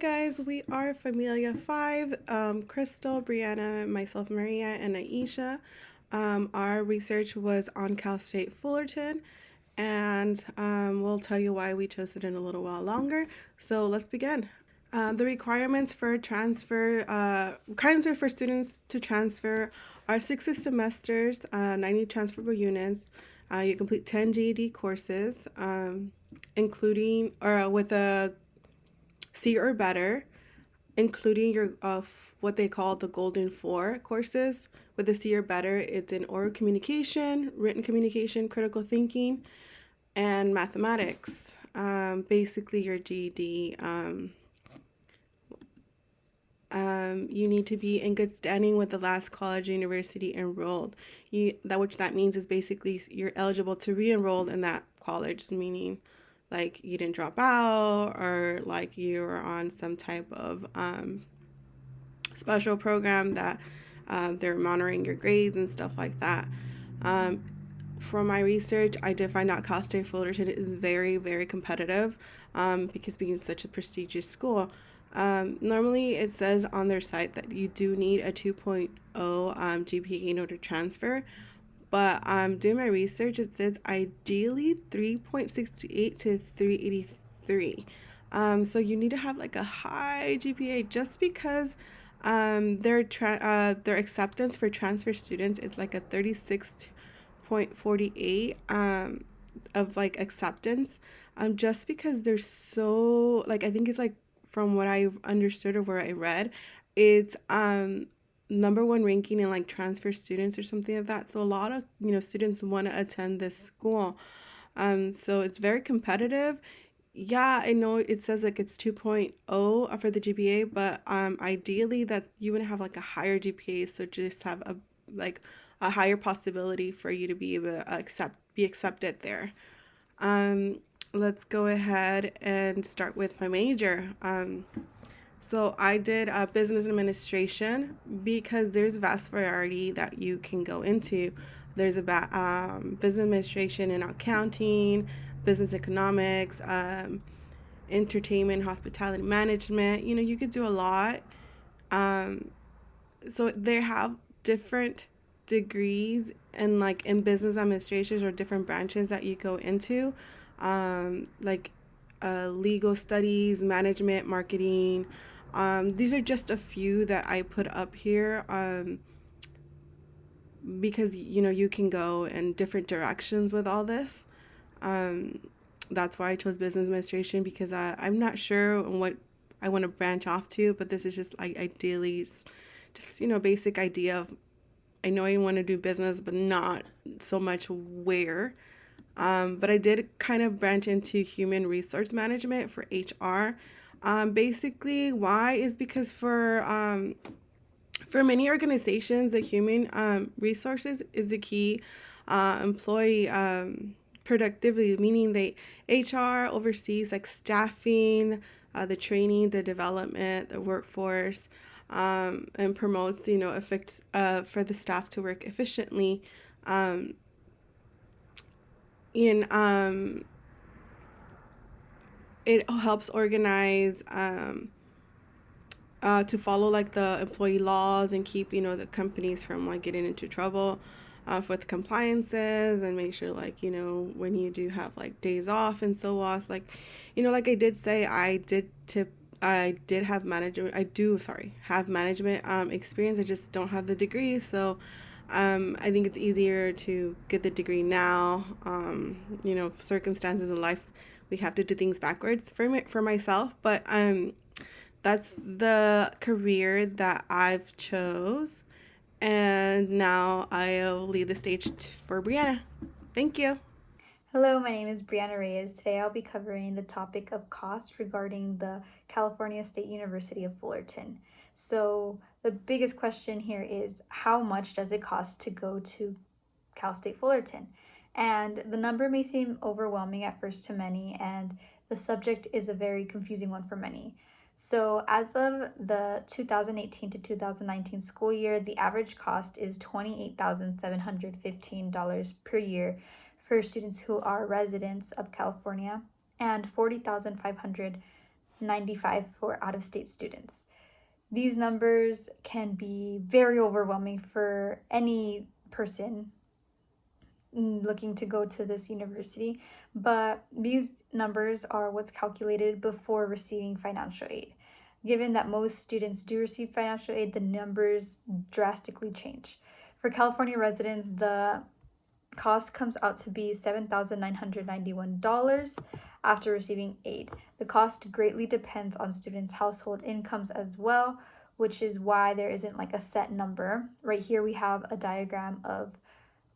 Guys, we are Familia 5, Crystal, Brianna, myself, Maria, and Aisha. Our research was on Cal State Fullerton, and we'll tell you why we chose it in a little while longer. So let's begin. The requirements for requirements for students to transfer are 6 semesters, 90 transferable units. You complete 10 GED courses, including or with a C or better, including your what they call the Golden Four courses. With a C or better, it's in oral communication, written communication, critical thinking, and mathematics. Basically, your GED. You need to be in good standing with the last college or university enrolled. Which that means is basically you're eligible to re-enroll in that college, meaning like you didn't drop out or like you're on some type of special program that they're monitoring your grades and stuff like that. Um, from my research, I did find out Cal State Fullerton is very, very competitive because being such a prestigious school. Normally, it says on their site that you do need a 2.0 GPA in order to transfer. But doing my research, it says ideally 3.68 to 383. So you need to have like a high GPA just because their acceptance for transfer students is like a 36.48 of like acceptance. Just because they're so like I think it's like from what I've understood or where I read, it's number one ranking in like transfer students or something like that. So a lot of students want to attend this school. So it's very competitive. Yeah, I know it says like it's 2.0 for the GPA, but ideally that you would have like a higher GPA, so just have a higher possibility for you to be able to be accepted there. Um, let's go ahead and start with my major. So I did business administration because there's a vast variety that you can go into. There's about business administration and accounting, business economics, entertainment, hospitality management. You could do a lot. Um, so they have different degrees and like in business administrations or different branches that you go into, like legal studies, management, marketing. These are just a few that I put up here because you can go in different directions with all this. Um, that's why I chose business administration because I'm not sure what I want to branch off to, but this is just like ideally just basic idea of I know I want to do business, but not so much where. But I did kind of branch into human resource management for HR. Basically, why is because for many organizations, the human resources is the key employee productivity, meaning they HR oversees like staffing, the training, the development, the workforce, and promotes effect for the staff to work efficiently. Um, in It helps organize to follow like the employee laws and keep the companies from like getting into trouble with compliances and make sure like when you do have like days off and so off, like like I did say I did have management I do sorry have management experience. I just don't have the degree, so I think it's easier to get the degree now. Circumstances in life, we have to do things backwards for myself, but that's the career that I've chose. And now I'll leave the stage for Brianna. Thank you. Hello, my name is Brianna Reyes. Today I'll be covering the topic of cost regarding the California State University of Fullerton. So, the biggest question here is how much does it cost to go to Cal State Fullerton? And the number may seem overwhelming at first to many, and the subject is a very confusing one for many. So, as of the 2018 to 2019 school year, the average cost is $28,715 per year for students who are residents of California and $40,500 95 for out-of-state students. These numbers can be very overwhelming for any person looking to go to this university, but these numbers are what's calculated before receiving financial aid. Given that most students do receive financial aid, the numbers drastically change. For California residents, the cost comes out to be $7,991 after receiving aid. The cost greatly depends on students' household incomes as well, which is why there isn't like a set number. Right here we have a diagram of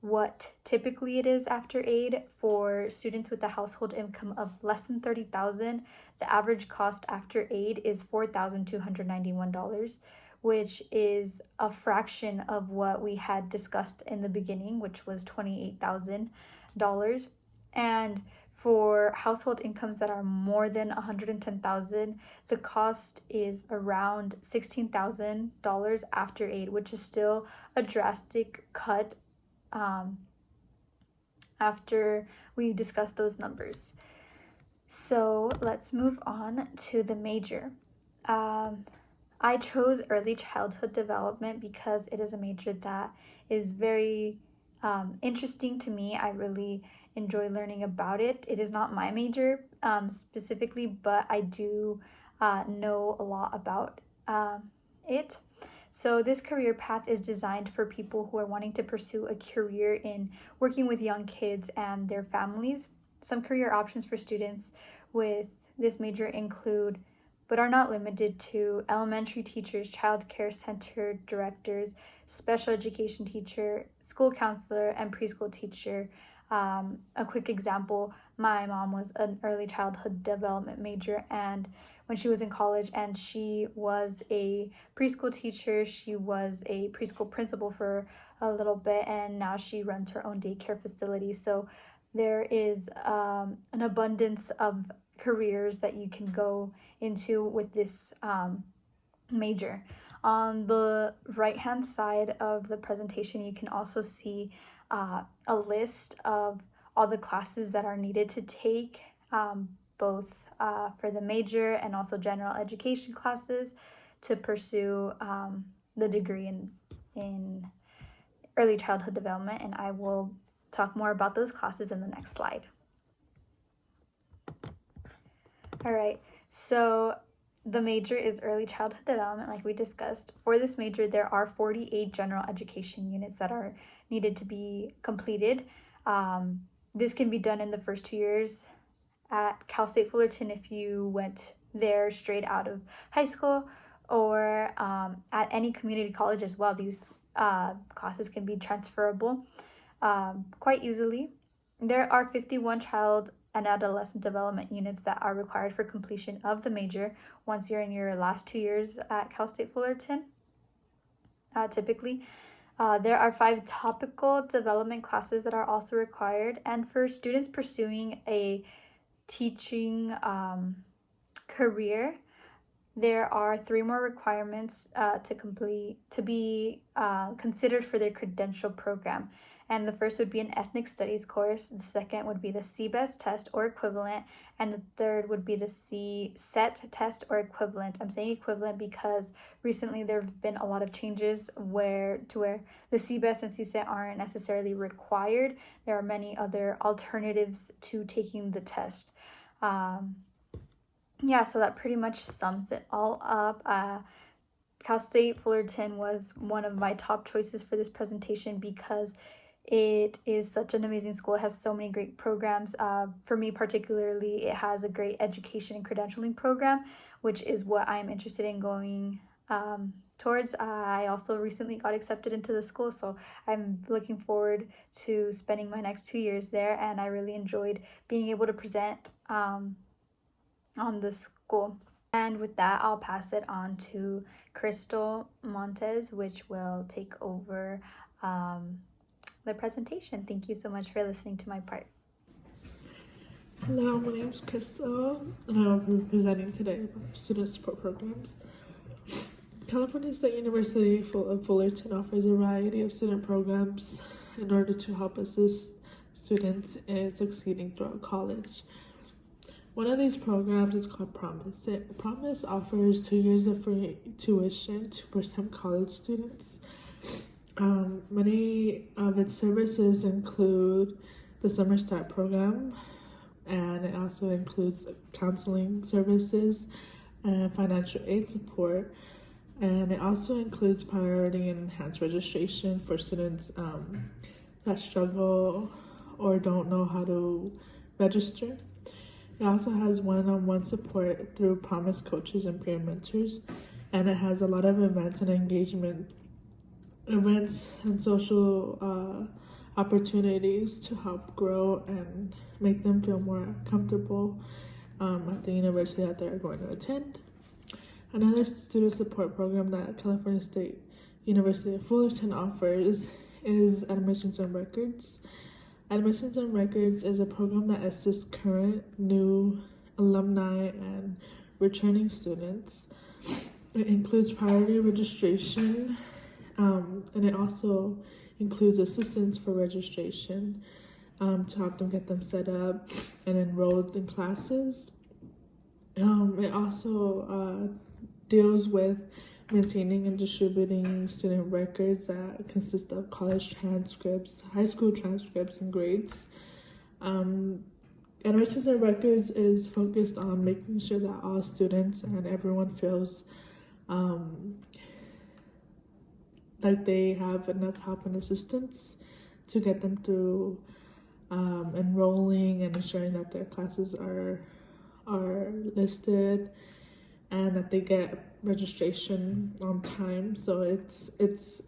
what typically it is after aid. For students with a household income of less than $30,000, the average cost after aid is $4,291, which is a fraction of what we had discussed in the beginning, which was $28,000. And for household incomes that are more than $110,000, the cost is around $16,000 after aid, which is still a drastic cut after we discuss those numbers. So let's move on to the major. I chose early childhood development because it is a major that is very interesting to me. I really enjoy learning about it. It is not my major specifically, but I do know a lot about it. So this career path is designed for people who are wanting to pursue a career in working with young kids and their families. Some career options for students with this major include, but are not limited to, elementary teachers, child care center directors, special education teacher, school counselor, and preschool teacher. A quick example, my mom was an early childhood development major, and when she was in college, and she was a preschool teacher, she was a preschool principal for a little bit, and now she runs her own daycare facility. So there is an abundance of careers that you can go into with this major. On the right hand side of the presentation, you can also see a list of all the classes that are needed to take, both for the major and also general education classes to pursue the degree in early childhood development, and I will talk more about those classes in the next slide. All right, so the major is early childhood development, like we discussed. For this major, there are 48 general education units that are needed to be completed. This can be done in the first 2 years at Cal State Fullerton if you went there straight out of high school, or at any community college as well. These classes can be transferable quite easily. There are 51 child and adolescent development units that are required for completion of the major once you're in your last 2 years at Cal State Fullerton, typically. There are 5 topical development classes that are also required, and for students pursuing a teaching career, there are 3 more requirements to be considered for their credential program. And the first would be an ethnic studies course, the second would be the CBEST test or equivalent, and the third would be the CSET test or equivalent. I'm saying equivalent because recently there have been a lot of changes where the CBEST and CSET aren't necessarily required. There are many other alternatives to taking the test. So that pretty much sums it all up. Cal State Fullerton was one of my top choices for this presentation because it is such an amazing school. It has so many great programs. For me particularly, it has a great education and credentialing program, which is what I am interested in going towards. I also recently got accepted into the school, so I'm looking forward to spending my next 2 years there, and I really enjoyed being able to present on the school. And with that, I'll pass it on to Crystal Montes, which will take over the presentation. Thank you so much for listening to my part. Hello, my name is Crystal, and I'll be presenting today about student support programs. California State University of Fullerton offers a variety of student programs in order to help assist students in succeeding throughout college. One of these programs is called Promise. Promise offers 2 years of free tuition to first-time college students. Many of its services include the Summer Start program, and it also includes counseling services and financial aid support. And it also includes priority and enhanced registration for students that struggle or don't know how to register. It also has one-on-one support through Promise coaches and peer mentors, and it has a lot of events and social opportunities to help grow and make them feel more comfortable at the university that they're going to attend. Another student support program that California State University of Fullerton offers is Admissions and Records. Admissions and Records is a program that assists current, new alumni, and returning students. It includes priority registration, and it also includes assistance for registration to help them get them set up and enrolled in classes. It also deals with maintaining and distributing student records that consist of college transcripts, high school transcripts, and grades. Admissions and Records is focused on making sure that all students and everyone feels like they have enough help and assistance to get them through enrolling and ensuring that their classes are listed and that they get registration on time. So it's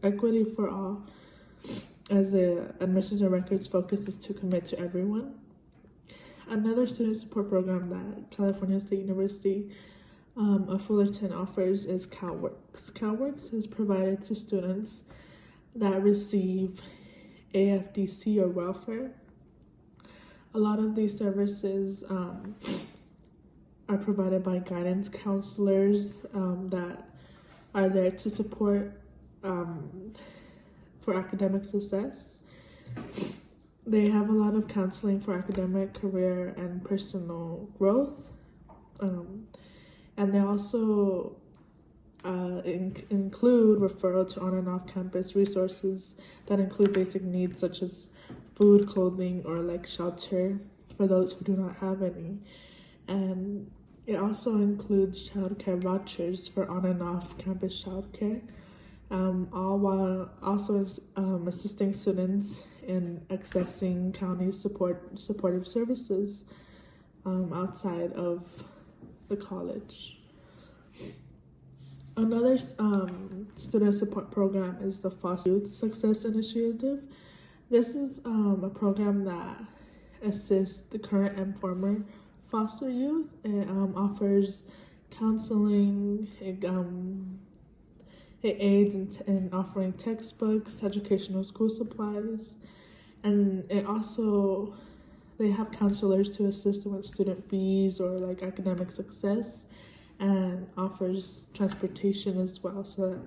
equity for all, as the Admissions and Records focus is to commit to everyone. Another student support program that California State University of Fullerton offers is CalWorks. CalWorks is provided to students that receive AFDC or welfare. A lot of these services are provided by guidance counselors that are there to support for academic success. They have a lot of counseling for academic, career, and personal growth. And they also include referral to on and off campus resources that include basic needs such as food, clothing, or like shelter for those who do not have any. And it also includes childcare vouchers for on and off campus childcare, all while also assisting students in accessing county supportive services outside of the college. Another student support program is the Foster Youth Success Initiative. This is a program that assists the current and former foster youth. It offers counseling. It aids in offering textbooks, educational school supplies, and they have counselors to assist with student fees or like academic success, and offers transportation as well, so that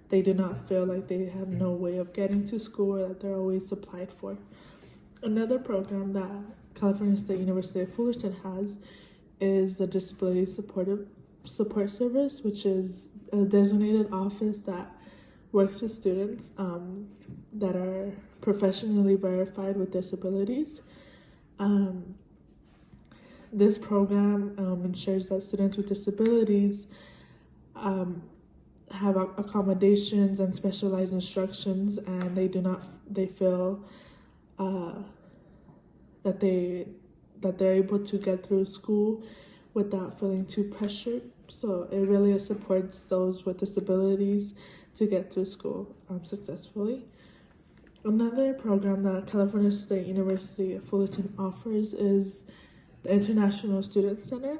they do not feel like they have no way of getting to school or that they're always supplied for. Another program that California State University of Fullerton has is the Disability Support Service, which is a designated office that works with students that are professionally verified with disabilities. This program ensures that students with disabilities have accommodations and specialized instructions, and they feel that they're able to get through school without feeling too pressured. So it really supports those with disabilities to get through school successfully. Another program that California State University of Fullerton offers is the International Student Center.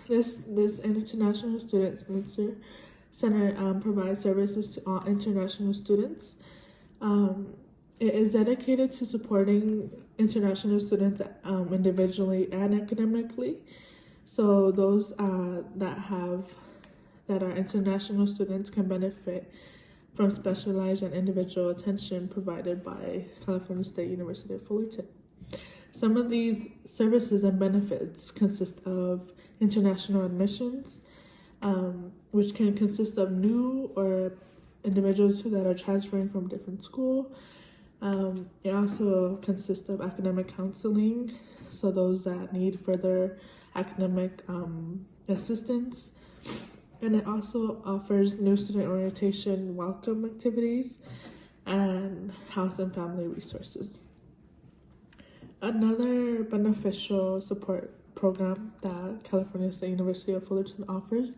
This International Student Center provides services to all international students. It is dedicated to supporting international students individually and academically. So those that are international students can benefit from specialized and individual attention provided by California State University of Fullerton. Some of these services and benefits consist of international admissions, which can consist of new or individuals that are transferring from different school. It also consists of academic counseling, so those that need further academic assistance. And it also offers new student orientation welcome activities and house and family resources. Another beneficial support program that California State University of Fullerton offers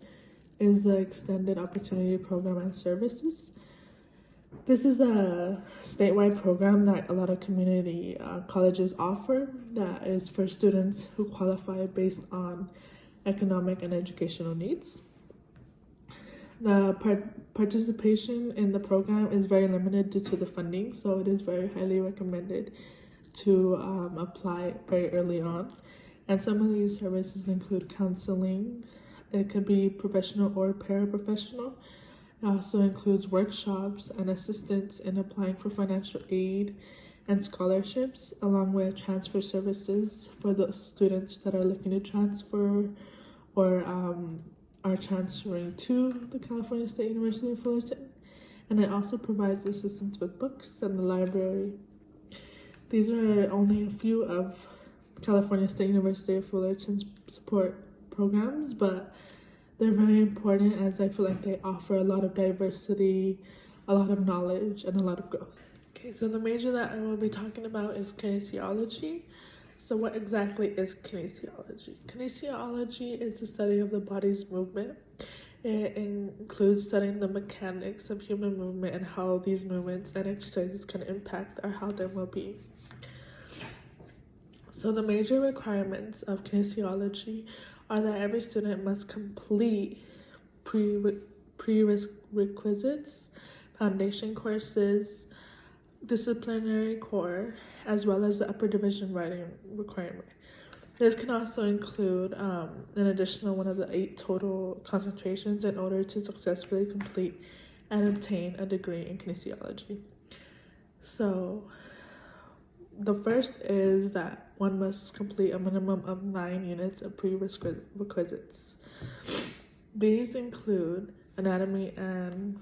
is the Extended Opportunity Program and Services. This is a statewide program that a lot of community colleges offer that is for students who qualify based on economic and educational needs. The participation in the program is very limited due to the funding, so it is very highly recommended to apply very early on. And some of these services include counseling. It could be professional or paraprofessional. It also includes workshops and assistance in applying for financial aid and scholarships, along with transfer services for those students that are looking to transfer or are transferring to the California State University of Fullerton. And it also provides assistance with books and the library. These are only a few of California State University of Fullerton's support programs, but they're very important as I feel like they offer a lot of diversity, a lot of knowledge, and a lot of growth. Okay, so the major that I will be talking about is kinesiology. So what exactly is kinesiology? Kinesiology is the study of the body's movement. It includes studying the mechanics of human movement and how these movements and exercises can impact our health and well-being. So the major requirements of kinesiology are that every student must complete prerequisites, foundation courses, disciplinary core, as well as the upper division writing requirement. This can also include an additional one of the 8 total concentrations in order to successfully complete and obtain a degree in kinesiology. So the first is that one must complete a minimum of 9 units of prerequisites. These include anatomy and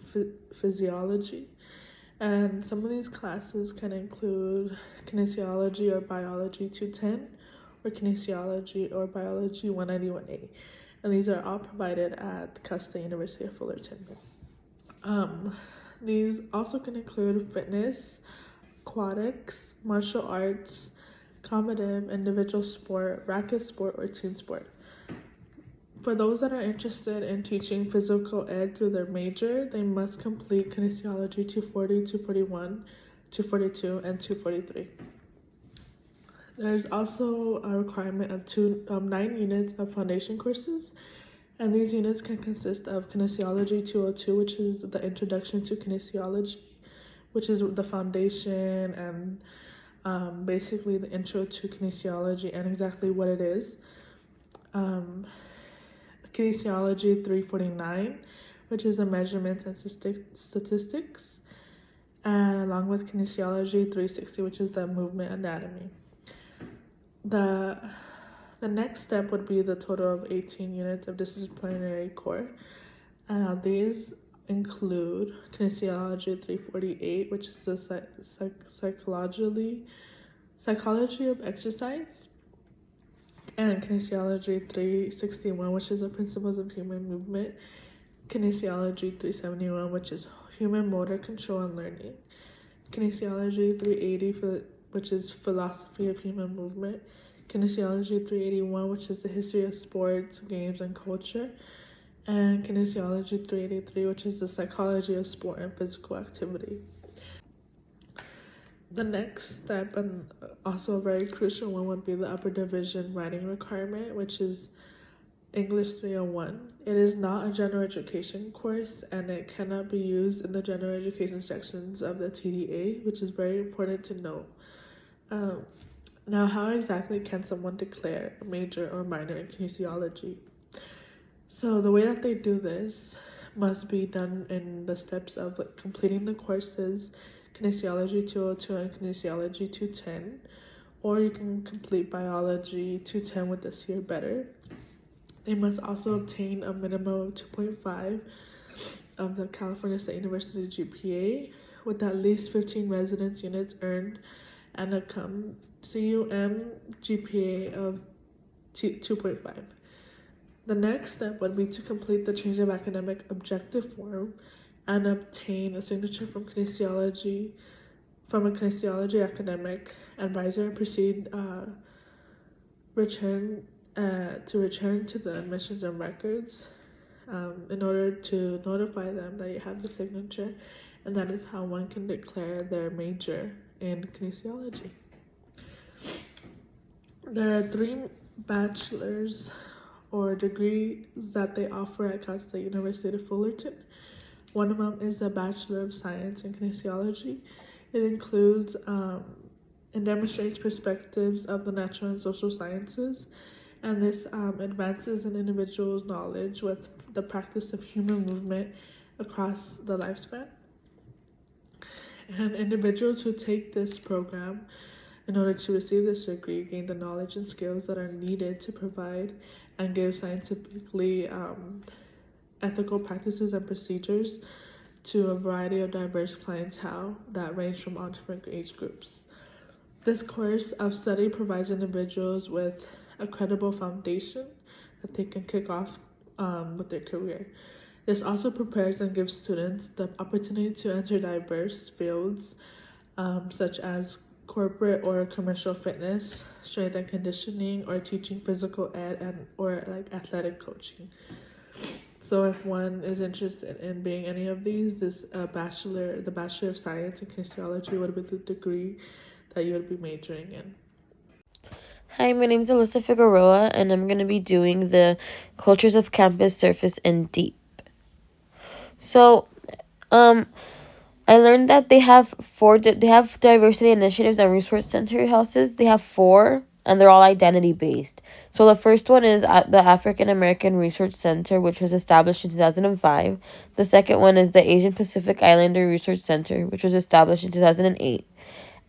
physiology, and some of these classes can include kinesiology or biology 210 or kinesiology or biology 191A, and these are all provided at the Cal State University of Fullerton. These also can include fitness, aquatics, martial arts, combative, individual sport, racket sport, or team sport. For those that are interested in teaching physical ed through their major, they must complete kinesiology 240, 241, 242, and 243. There's also a requirement of 9 units of foundation courses, and these units can consist of kinesiology 202, which is the introduction to kinesiology, which is the foundation and basically the intro to kinesiology and exactly what it is. Kinesiology 349, which is the measurements and statistics, and along with kinesiology 360, which is the movement anatomy. The next step would be the total of 18 units of disciplinary core. These include kinesiology 348, which is the psychology of exercise, and kinesiology 361, which is the principles of human movement, kinesiology 371, which is human motor control and learning, kinesiology 380, which is philosophy of human movement, kinesiology 381, which is the history of sports, games, and culture, and kinesiology 383, which is the psychology of sport and physical activity. The next step, and also a very crucial one, would be the upper division writing requirement, which is English 301. It is not a general education course, and it cannot be used in the general education sections of the TDA, which is very important to note. Now, how exactly can someone declare a major or minor in kinesiology? So the way that they do this must be done in the steps of completing the courses kinesiology 202 and kinesiology 210, or you can complete biology 210 with a C or better. They must also obtain a minimum of 2.5 of the California State University GPA with at least 15 residence units earned and a CUM GPA of 2.5. The next step would be to complete the change of academic objective form and obtain a signature from a kinesiology academic advisor and proceed return to the admissions and records in order to notify them that you have the signature, and that is how one can declare their major in kinesiology. There are 3 bachelor's or degrees that they offer at Cal State University of Fullerton. One of them is a Bachelor of Science in Kinesiology. It includes and demonstrates perspectives of the natural and social sciences, and this advances an individual's knowledge with the practice of human movement across the lifespan. And individuals who take this program in order to receive this degree gain the knowledge and skills that are needed to provide and give scientifically ethical practices and procedures to a variety of diverse clientele that range from all different age groups. This course of study provides individuals with a credible foundation that they can kick off with their career. This also prepares and gives students the opportunity to enter diverse fields such as corporate or commercial fitness, strength and conditioning, or teaching physical ed or like athletic coaching. So if one is interested in being any of these, the Bachelor of Science in Kinesiology would be the degree that you would be majoring in. Hi, my name is Alyssa Figueroa, and I'm going to be doing the Cultures of Campus, Surface, and Deep. So, I learned that they have diversity initiatives and resource center houses. They have 4, and they're all identity based. So the first one is the African American Research Center, which was established in 2005. The second one is the Asian Pacific Islander Research Center, which was established in 2008.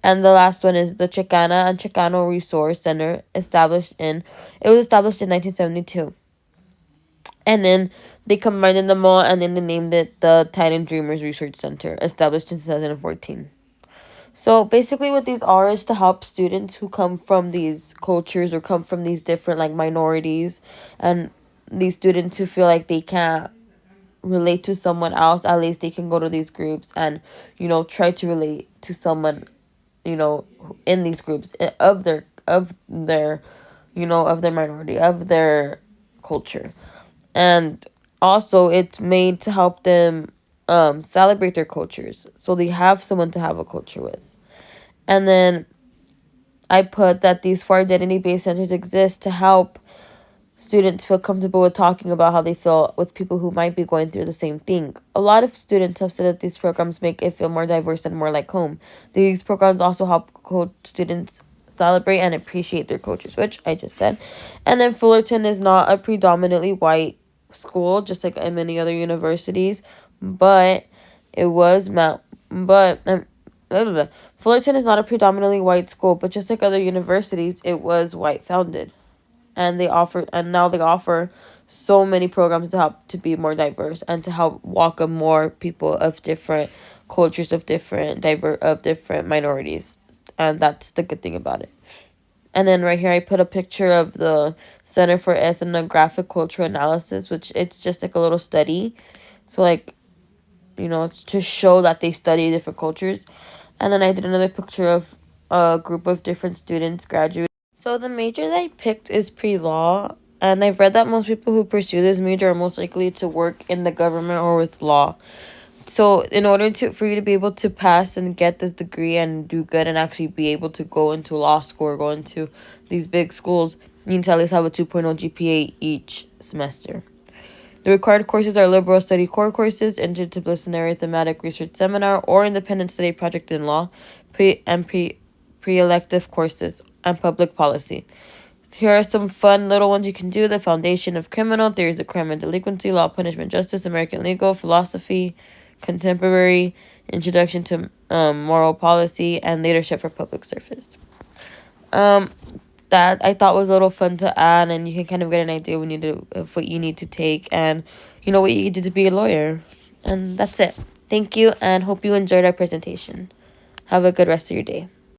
And the last one is the Chicana and Chicano Resource Center, established in 1972. And then they combined them all, and then they named it the Titan Dreamers Research Center, established in 2014. So basically what these are is to help students who come from these cultures or come from these different like minorities, and these students who feel like they can't relate to someone else, at least they can go to these groups and, try to relate to someone, in these groups of their minority, of their culture. And also it's made to help them celebrate their cultures, so they have someone to have a culture with. And then I put that these 4 identity-based centers exist to help students feel comfortable with talking about how they feel with people who might be going through the same thing. A lot of students have said that these programs make it feel more diverse and more like home. These programs also help students celebrate and appreciate their cultures, which I just said. And then Fullerton is not a predominantly white school, just like in many other universities, but Fullerton is not a predominantly white school, but just like other universities, it was white founded. And now they offer so many programs to help to be more diverse and to help welcome more people of different cultures, of different minorities. And that's the good thing about it. And then right here I put a picture of the Center for Ethnographic Cultural Analysis, which it's just like a little study. So it's to show that they study different cultures. And then I did another picture of a group of different students graduating. So the major that I picked is pre-law, and I've read that most people who pursue this major are most likely to work in the government or with law. So in order for you to be able to pass and get this degree and do good and actually be able to go into law school or go into these big schools, you need to at least have a 2.0 GPA each semester. The required courses are liberal study core courses, interdisciplinary thematic research seminar, or independent study project in law, pre-elective courses, and public policy. Here are some fun little ones you can do: the Foundation of Criminal, Theories of Crime and Delinquency, Law, Punishment, Justice, American Legal, Philosophy, Contemporary, Introduction to Moral Policy, and Leadership for Public Service. That I thought was a little fun to add, and you can kind of get an idea when you do of what you need to take, and you know what you need to do to be a lawyer. And that's it. Thank you, and hope you enjoyed our presentation. Have a good rest of your day.